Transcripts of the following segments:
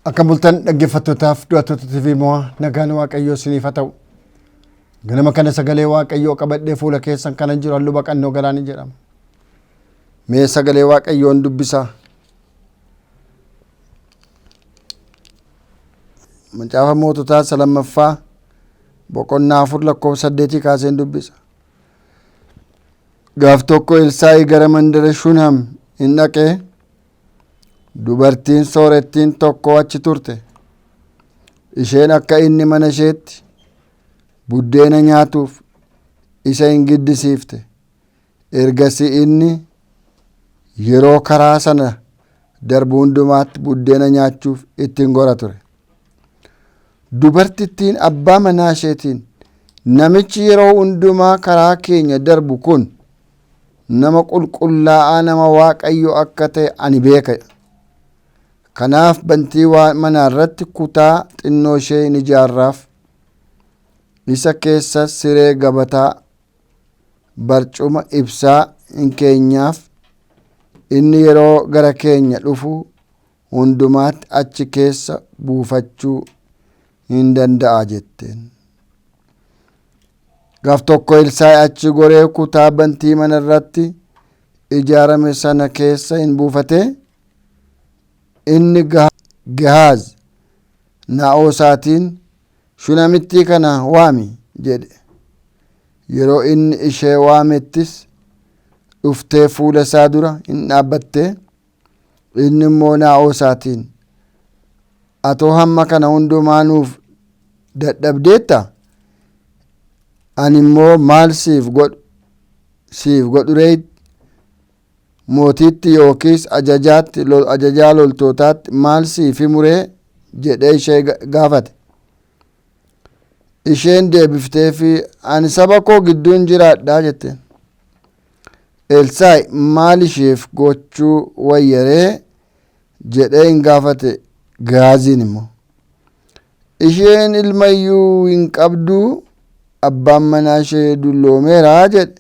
Akka bultan dhaggeeffattootaaf du'attoota TV mo'aa nagaan Waaqayyoo isiniif haa ta'u. Ganama kana sagalee Waaqayyoo qabadhee fuula keessan kanan jiru halluu baqannoo galaanii jedhama. Mee sagalee Waaqayyoon dubbisaa. Macaafa Moototaa lammaffaa boqonnaa 4:8 kaaseen dubbisa. Gaaf tokko Elsaa'i gara mandara Shunam in dhaqee dubartiin soorettiin tokko achi turte. Isheen akka inni mana isheetti buddeena nyaatuuf isa hin giddisiifte. Ergasii inni yeroo karaa sana darbu hundumaatti buddeena nyaachuuf ittiin gora ture. Dubartittiin abbaa manaa isheetiin, namichi yeroo hundumaa karaa keenya darbu kun nama qulqullaa'aa nama Waaqayyo akka ta'e ani beeka. Kanaaf bantii manaa irratti kutaa xinnoo ishee in ijaarraaf. Isa keessa siree gabataa barcuma ibsaa in keenyaaf. Inni yeroo gara keenya dhufu hundumaatti achi keessa buufachuu hin danda'a jetteen. Gaaf tokko Elsaa'i achi goree kutaa bantii mana irratti ijaarame sana keessa in buufate. Inni Gehaaz Naa'osaatiin, Shunamittii kana waami jedhe. Yeroo inni ishee waamettis dhuftee fuula isaa dura in dhaabbatte. Inni immoo Naa'osaatiin, atoo hamma kana hundumaa nuuf dadhabdeetta? Ani immoo maal siif godhu ree? Mootiitti yookiis ajajaa loltootaatti maal siif himuree jedhee ishee gaafate. Isheen deebifteefi, ani saba koo gidduun jiraadhaa jetteen. Elsaa'i maal isheef gochuu wayyaree jedhee hin gaafate. Gehaaziin immoo, isheen ilma iyyuu hin qabduu, abbaan manaa ishee dulloomeeraa jedhe.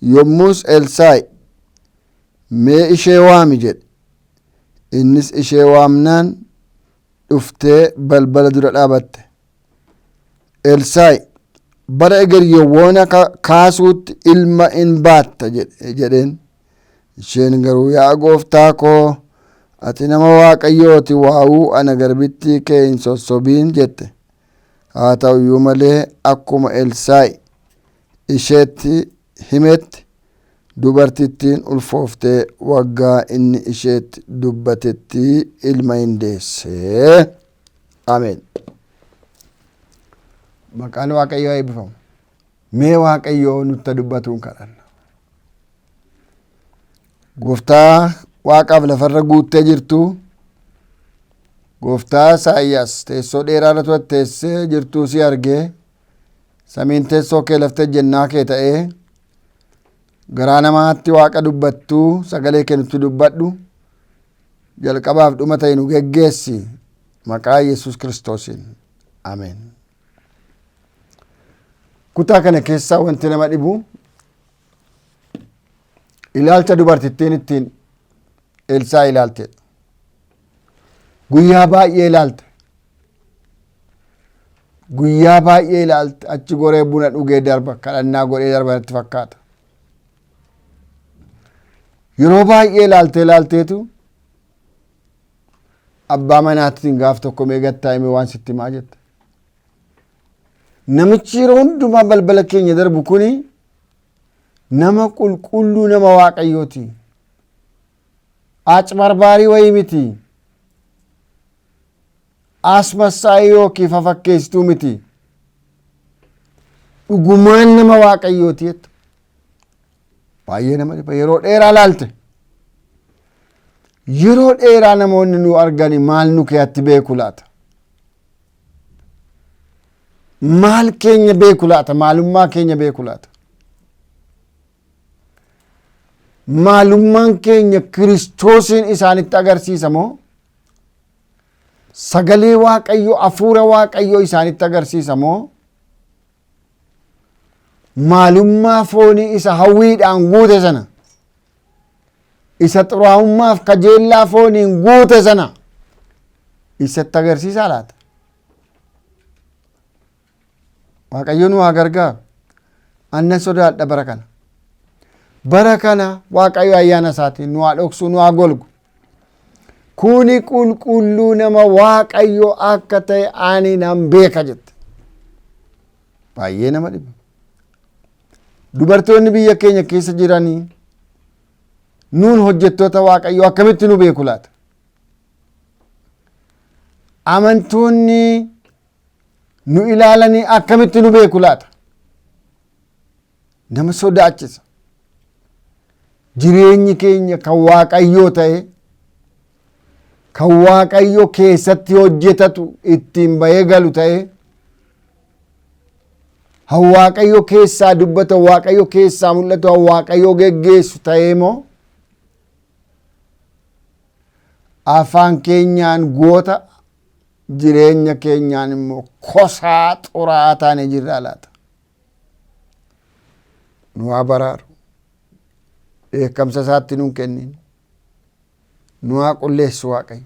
Yommus Elsaa'i, mee ishee waami jedhe. Innis ishee waamnaan dhuftee balbala dura dhaabatte. Elsaa'i, bara egeryeewwan kaasuutti ilma in baatta jedheen. Isheen garuu, yaa gooftaa koo, ati nama Waaqayyooti, waa'uu ana garbittii kee hin sossobiin jette. Haa ta'u iyyuu malee akkuma Elsaa'i isheetti himetti dubartittiin ulfooftee waggaa inni isheetti dubbatetti ilma hin deessee. Ameen. Maqaan Waaqayyoo eebbifamu. Mee Waaqayyoo nutti dubbatuun kadhanna. Gooftaa Waaqaaf lafarra guuttee jirtu, Gooftaa Isaayyaas teessoo dheeraa irra teessee jirtuu si argee, samiin teessoo kee laftee jennaa kee ta'ee, garaa namaatti Waaqa dubbattuu sagalee kee nutti dubbadhu, jalqabaaf dhuma ta'e nu geggeessi. Maqaa Yesuus Kiristoosiin. Ameen. Kutaa kana keessaa wanti nama dhibu ilaalcha dubartittiin ittiin Elsaa'i ilaalte. Guyyaa baay'ee ilaalte. Guyyaa baay'ee ilaalte. Achi goree buna dhugee darba, kadhannaa godhee darba natti fakkaata. Yeroo baay'ee ilaalteetu abbaa manaatiin gaaf tokko mee gattaa himee waan sitti himaa jette. Namichi yeroo hundumaa balbala keenya darbu kuni nama qulqulluu nama Waaqayyooti. Acbarbaarii wayii miti. Asmassaa'ii yookiin fafakkeessituu miti. Dhugumaan nama Waaqayyooti jettu. Baay'ee nama dhiba. Yeroo dheeraa ilaalte. Yeroo dheeraa namoonni nu argani maal nu keessatti beeku laata? Maal keenya beeku laata? Maalummaa keenya beeku laata? Maalummaan keenya Kiristoosiin isaanitti agarsiisa moo? Sagalee Waaqayyoo, hafuura Waaqayyoo isaanitti agarsiisa moo? Maalummaa foonii isa hawwiidhaan guute sana, isa xuraa'ummaaf kajeellaa fooniin guute sana isatti agarsiisaa laata? Waaqayyo nu haa gargaaru. Annan sodaadha bara kana. Bara kana Waaqayyo ayyaana isaatiin nu haa dhoksu, nu haa golgu. Kuni qulqulluu nama Waaqayyo akka ta'e ani nan beeka jette. Baay'ee nama dhiba. Dubartoonni biyya keenya keessa jiranii nuun hojjettoota Waaqayyo akkamitti nu beeku laata? Amantoonni nu ilaalanii akkamitti nu beeku laata? Nama sodaachisa. Jireenyi keenya kan Waaqayyoo ta'e, kan Waaqayyo keessatti hojjetatu ittiin bahee galu ta'e, kan Waaqayyo keessaa dubbatu, Waaqayyo keessaa mul'atu, kan Waaqayyo geggeessu ta'e moo afaan keenyaan goota, jireenya keenyaan immoo kosaa xuraa'aa taanee jirra laata? Nu haa baraaru. Dheekkamsa isaatti nuun kennin. Nu haa qulleessu Waaqayyo.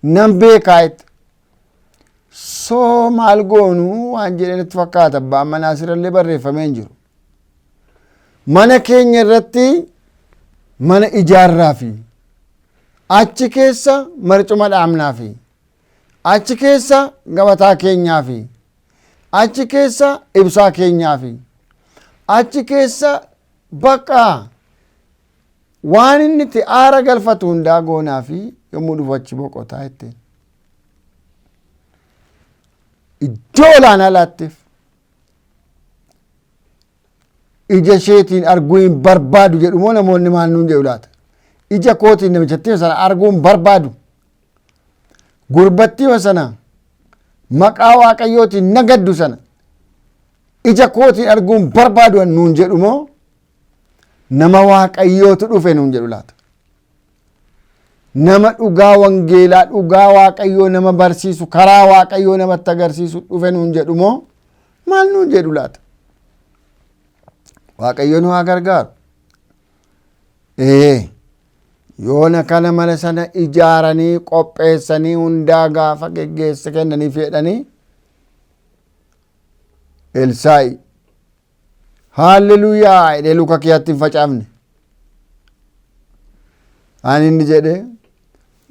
Nan beekaa itti. Soo maal goonu waan jedhanitti fakkaata. Abbaan manaa asirrallee barreeffamee hin jiru. Mana keenya irratti mana ijaarraa fi achi keessa marcuma dhaabnaa fi achi keessa gabataa keenyaa fi achi keessa ibsaa keenyaa fi achi keessa bakka waan inni itti aara galfatu hundaa goonaa fi yommuu dhufu achi boqotaa ittiin. Iddoo olaanaa laatteef ija isheetiin arguu hin barbaadu jedhu moo namoonni maal nuun jedhu laata? Ija kootiin namichattii sana arguu hin barbaadu. Gurbattii sana maqaa Waaqayyootiin nagaddu sana ija kootiin arguu hin barbaadu nuun jedhu moo nama Waaqayyootu dhufe nuun jedhu laata? Nama dhugaa wangeelaa, dhugaa Waaqayyoo nama barsiisu, karaa Waaqayyoo namatti agarsiisu dhufe nuun jedhu moo maal nuun jedhu laata? Waaqayyo nu haa gargaaru. Yoona kana mana sana ijaaranii qopheessanii hundaa gaafa geggeessa kennanii fedhanii Elsaa'i haalleluuyaa jedhee luka keeyyaatti hin facaafne. Ani inni jedhe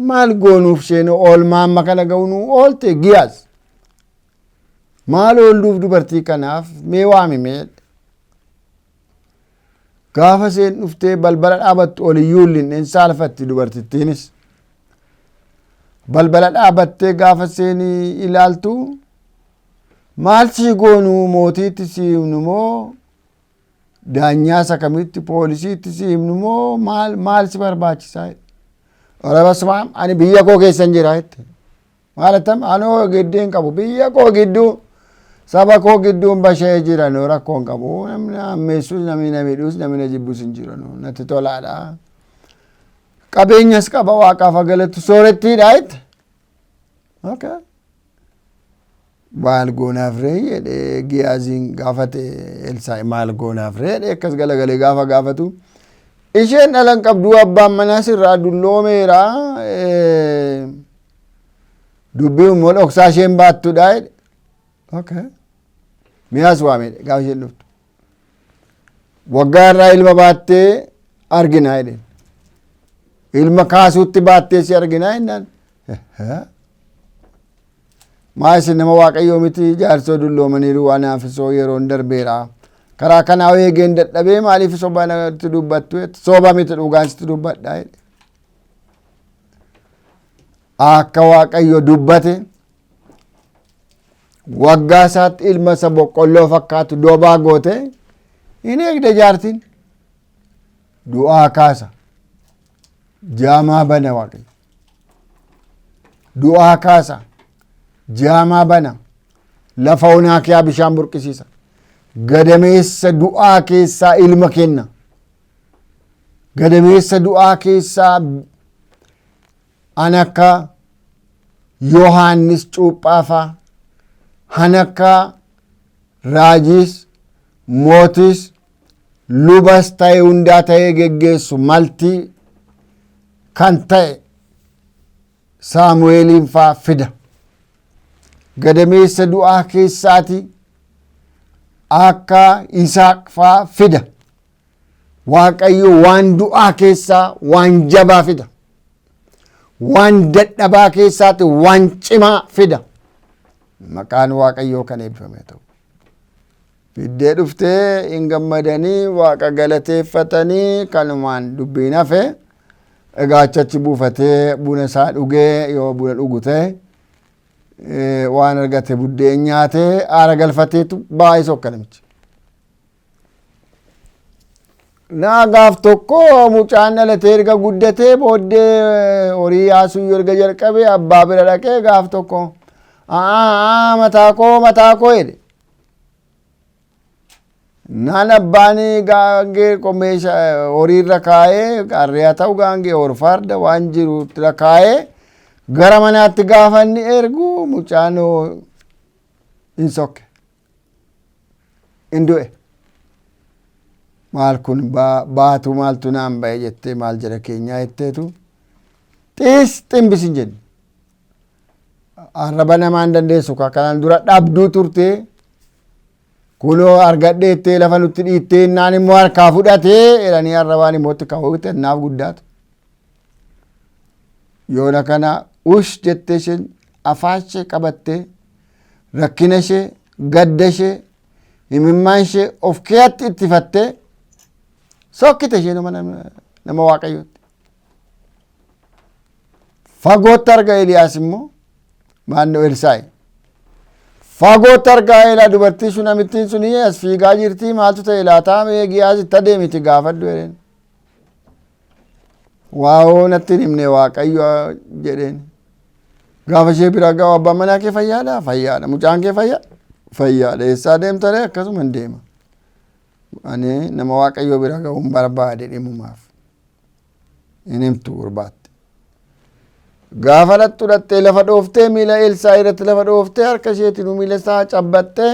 maal goonuuf isheen oolmaa amma kana ga'uun oolte Giyaaz. Maal oolduuf dubartii kanaaf mee waamime? Gaafa isheen dhuftee balbala dhaabattu oliyyuu hin saalfatti dubartittiinis. Balbala dhaabattee gaafa isheen ilaaltu maal si goonu mootiitti si himnu moo daanyaa isa kamitti poolisiitti si himnu moo maal si barbaachisaa? Ora basmaam ani biyya koo keessan jira jette. Maalattam anoo giddeen qabu biyya koo gidduu saba koo gidduun bashee jiran rakkoon qabu. Namni ammeessus namni na miidhus namni na jibbus hin jiran natti tolaadha. Qabeenyas qaba Waaqaaf galatu soorettiidha jette. Okay. Maal goonaaf ree jedhee Giyaaziin gaafate Elsaa'i maal goonaaf ree jedhee akkas galagalee gaafa gaafatu isheen dhalan qabdu abbaan manaa sirraa dulloomeera dubbiin immoo dhoksaa isheen baattudha jedhe. Okay. Miyaas waamedhe gaafa isheen dhuftu. Waggaa irraa ilma baattee arginaa jedheen. Ilma kaasuutti baattee si arginaa jennaan. Maa isin nama Waaqayyoo miti jaarsoo dulloomaniiru waan haafisoo yeroon darbeera. Karaa kanaa eegeen dadhabee maaliif soba natti dubbattu? Soba miti dhugaan sitti dubbadhaa jedhe. Akka Waaqayyo dubbate waggaa isaatti ilma isa boqqolloo fakkaatu dobaa goote hin eegde jaartiin. Du'aa kaasa. Jaamaa bana Waaqayyo. Du'aa kaasa. Jaamaa bana. Lafa onaa kee bishaan burqisiisa. Gadameessa du'aa keessaa ilma kenna. Gadameessa du'aa keessaa an akka Yohaannis Cuuphaafaa, an akka raajiis, mootis, lubas ta'e hundaa ta'ee geggeessu maltii kan ta'e Saamu'eeliin faa fida. Gadameessa du'aa keessaati akka Isaaq faa fida. Waaqayyo waan du'aa keessaa waan jabaa fida. Waan dadhabaa keessaati waan cimaa fida. Maqaan Waaqayyoo kan eebbifame ta'u. Fiddee dhuftee hin gammadanii Waaqa galateeffatanii kanumaan dubbiin hafe egaa achi buufatee buna isaa dhugee yoo buna dhugu ta'e waan argate buddeen nyaatee aara galfateetu baay'ee sokka namichi. Naa gaaf tokko mucaan dhalatee erga guddatee booddee horii yaasuu erga jalqabee abbaa bira dhaqee gaaf tokko mataa koo jedhe. Naan abbaan gaangee qomeesha horiirra kaa'ee qarree haa ta'u gaangee farda waan jiru irra kaa'ee gara manaatti gaafa inni ergu mucaan hin sokke hin du'e. Maal kun baatu maaltu naan ba'e jettee maal jara keenyaa jetteetu ximbis hin jenni. Arraba namaa hin dandeessu kanaan dura dhabduu turtee kunoo argadheettee lafa nutti dhiittee naan immoo harkaa fudhatee jedhanii arrabaan immoo itti kaawwate naaf guddaatu. Yoona kana ush jettee isheen afaan ishee qabattee rakkina ishee gadda ishee imimmaan ishee of keetti ittifattee sokkite ishee nama Waaqayyootti. Fagootti arga Eliyaas immoo maannoo Elsaa'i. Fagootti argaa eelaa dubartii sun amittiin sun as fiigaa jirtii maaltu ta'e laataa mee Giyaaz itti adeemiti gaafadhu jedheen. Waa'oo natti hin himne Waaqayyo jedheen. Gaafa ishee bira gahu abbaan manaa kee fayyaadha? Fayyaadha. Mucaan kee fayyaadha. Eessaa deemta ree? Akkasuma hin deema. Ani nama Waaqayyo bira gahu hin barbaade dhimumaaf. Hin himtu gurbaatti. Gaafa dhattee lafa dhooftee miila Elsaa irratti lafa dhooftee harka isheetiin miila isaa cabbattee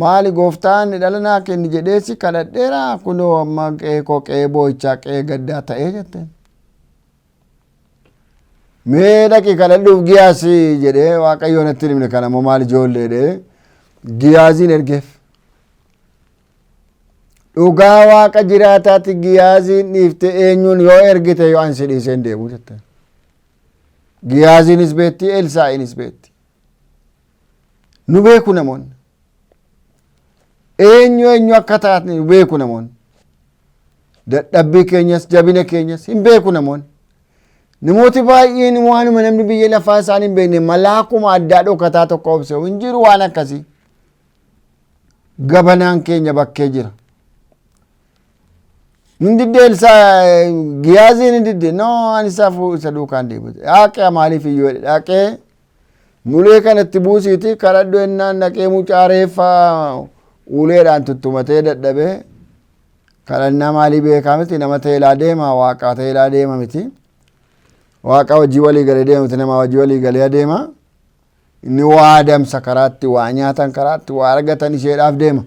maali gooftaan dhala naa kenni jedheesi kadhadheera kunoo amma qe'ee boo'ichaa qe'ee gaddaa ta'ee jetteen. Mee dhaqi kadhadhuuf Giyaaz jedhee Waaqayyoon natti hin himne kana immoo maal ijoollee jedhee Giyaazin ergeef. Dhugaa Waaqa jiraataatti Giyaazin dhiifte eenyuun yoo ergite yoo ansi dhiisee hin deebi'u jetteen. Giyaazinis beetti Elsaa'inis beetti. Nu beeku namoonni. Eenyu akka taatni nu beeku namoonni. Dadhabbii keenyas jabina keenyas hin beeku namoonni. Namooti baay'een waanuma namni biyya lafaa isaan hin beekne malaakuma addaa dhokataa tokko obse hin jiru waan akkasii. Gabanaan keenya bakkee jira. Nindidde Elsaa Giyaazin nindidde ani isa duukaan deebite. Dhaqee maaliif iyyuu dhaqee mulee kanatti buusiiti kadhadhu ennaan dhaqee mucaa reeffaa uleedhaan tuttumatee dadhabee kadhannaa maalii beekaa miti nama ta'elaa deema Waaqa ta'elaa deema miti. Waaqa hojii walii galee deema miti nama hojii walii galee adeema. Inni waa adamsa karaatti waa nyaatan karaatti waa argatan isheedhaaf deema.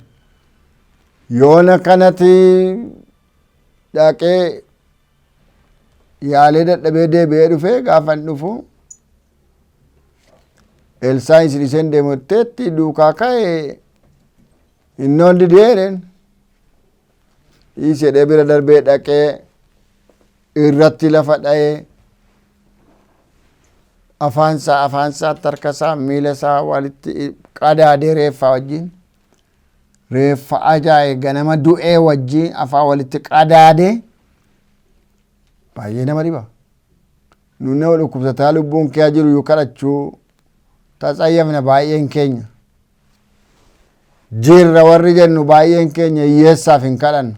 Yoona kanatti dhaqee yaalee dadhabee deebi'ee dhufee gaafa hin dhufu Elsaa'i isin isheen deemotteetti duukaa ka'e innoon dideeren dhiisedhee bira darbee dhaqee irratti lafa dha'ee afaansaatti harkasaa miila isaa walitti qadaadee reeffaa wajjin reeffa ajaa'ibe ganama du'ee wajjin afaan walitti qadaadee baay'ee nama dhiba. Nunni dhukkubsataa lubbuun kee jiru yoo kadhachuu tasayyafna baay'een keenya. Jirra warri jennu baay'een keenya hiyyeessaaf hin kadhannu.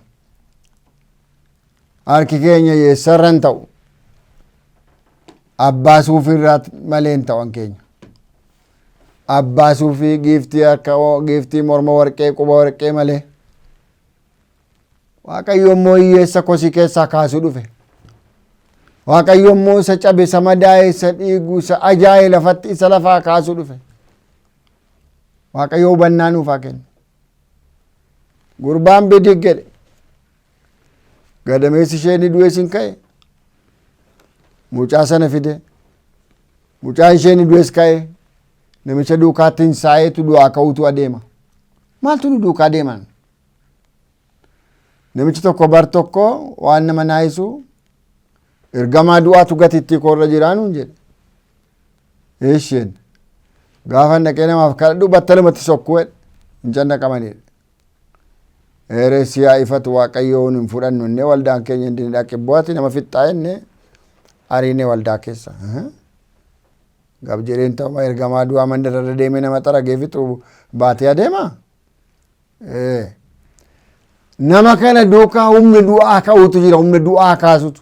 Harki keenya hiyyeessarra hin ta'u. Abbaa suufirraa malee hin ta'an keenya. Abbaa suufii giiftii morma warqee quba warqee malee. Waaqayyo immoo hiyyeessa kosii keessaa kaasuu dhufe. Waaqayyo immoo isa cabe isa madaa'e isa dhiigu isa ajaa'ibe lafatti isa lafaa kaasuu dhufe. Waaqayyo hubannaa nuuf haa kennu. Gurbaan bidig jedhe. Gadameessi ishee ni du'e sin ka'e. Mucaa sana fide. mucaan isheen du'es ka'e namicha duukaatti hin saayetu du'aa ka'utu adeema. Maaltu nu duukaa deeman? Namichi tokko bar tokko waan nama naayisu ergamaa du'aatu gatittii koorra jiraa nuun jedhe. Eesheen gaafa dhaqee namaaf kadhadhu battalumatti sokkuu hin cannaqamanidha. Siyaa ifatu waaqayyoon hin fudhannu innee waldaan keenya hin dhaqe bu'aati nama fixxaa innee ariinee waldaa keessa. Gab jedheen ta'uma ergamaa du'aa mandarra deemee nama xaragee fixu baatee adeema. Nama kana duukaa humna du'aa ka'utu jira, humna du'aa kaasutu.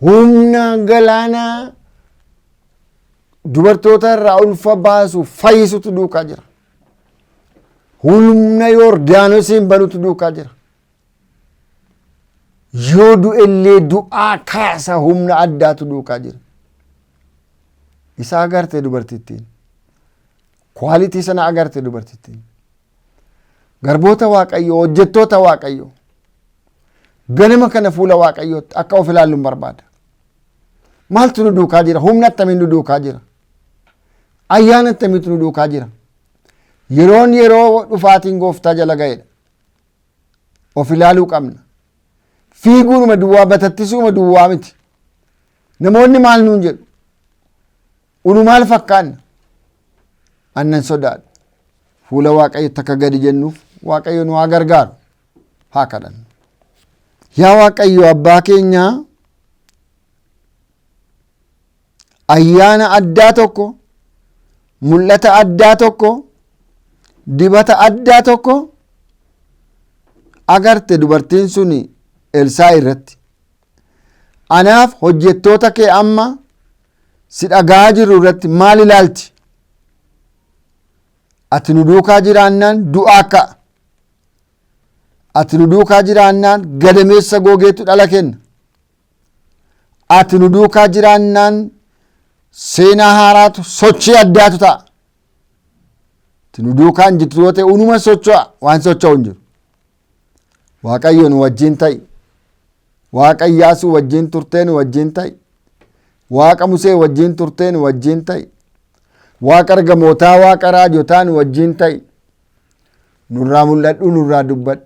Humna galaana dubartoota irraa ulfa baasu fayyisutu duukaa jira. Humna Yordaanosiin banutu duukaa jira. Yoo du'ellee du'aa kaasa humna addaatu duukaa jira. Isa agarte dubartittiin. Kwaalitii sana agarte dubartittiin. Garboota Waaqayyoo, hojjettoota Waaqayyoo. Ganama kana fuula Waaqayyootti akka of ilaallu barbaada. Maaltu nu duukaa jira? Humna attamiin nu duukaa jira? Ayyaana attamiitu nu duukaa jira? Yeroon yeroo dhufaatiin gooftaa jala ga'edha. Of ilaaluu qabna. Fiiguunuma duwwaa batattisuuma duwwaa miti. Namoonni maal nuun jedhu? Unu maal fakkaanna? Annan sodaadha. Fuula Waaqayyotti akka gadi jennuuf Waaqayyo nu haa gargaaru. Haa kadhannu. Yaa Waaqayyo abbaa keenyaa, ayyaana addaa tokko, mul'ata addaa tokko, dibata addaa tokko agarte dubartiin suni Elsaa irratti. Anaaf hojjettoota kee amma si dhagaa jiru irratti maal ilaalti? Ati nu duukaa jiraannaan du'aa ka'a. Ati nu duukaa jiraannaan gadameessa googeetu dhala kenna. Ati nu duukaa jiraannaan seenaa haaraatu sochii addaatu ta'a. Ati nu duukaa hin jirtu yoo ta'e unuma socho'a, waan socho'u hin jiru. Waaqayyo nu wajjin ta'i. Waaqa Iyyaasuu wajjin turtee nu wajjin ta'i. Waaqa Musee wajjin turtee nu wajjin ta'i. Waaqa ergamootaa, waaqa raajotaa nu wajjin ta'i. Nurraa mul'adhu, nurraa dubbadhu.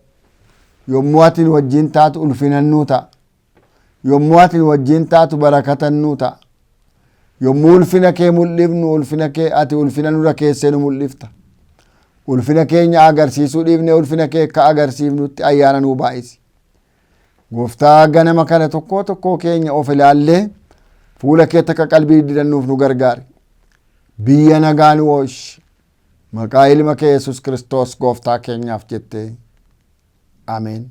Yommuu ati nu wajjin taatu ulfinannuu ta'a. Yommuu ati nu wajjin taatu barakatannuu ta'a. Yommuu ulfina kee mul'ifnu, ulfina kee ati ulfina nurra keessee nu mul'ifta. Ulfina keenya agarsiisuu dhiifne ulfina kee akka agarsiifnutti ayyaana nuu baay'isi. Gooftaa ganama kana tokkoo tokkoo keenya of ilaallee fuula keetti akka qalbii didannuuf nu gargaari. Biyya nagaa nu oolchi. Maqaa ilma kee Yesuus Kiristoos gooftaa keenyaaf jettee. Ameen.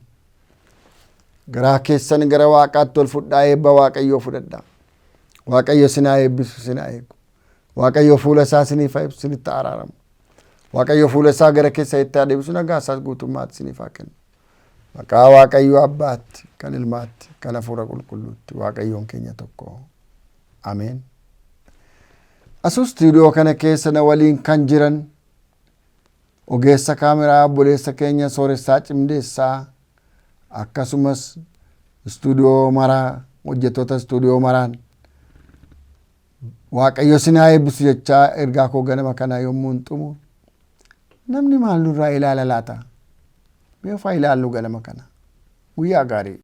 Garaa keessan gara Waaqaatti ol fudhaa, eebba Waaqayyoo fudhadhaa. Waaqayyo sinaa eebbisu, sinaa eegu. Waaqayyo fuula isaa siniif haa ibsu, sinitti araaramu. Waaqayyo fuula isaa gara keessa itti haa deebisu, nagaa isaas guutummaatti siniif haa kennu. Maqaa Waaqayyo Abbaatti, kan Ilmaatti, kan Hafuura Qulqulluutti Waaqayyoon keenya tokko. Ameen. Asus istuudiyoo kana keessa na waliin kan jiran ogeessa kaameraa obboleessa keenya Sooressaa Cimdeessaa, akkasumas istuudiyoo maraa, hojjettoota istuudiyoo maraan Waaqayyo sinaa eebbisu jechaa ergaa koo ganama kana yommuu hin xumuru, namni maal nurraa ilaala laata? Mee of haa ilaallu ganama kana. Guyyaa gaarii.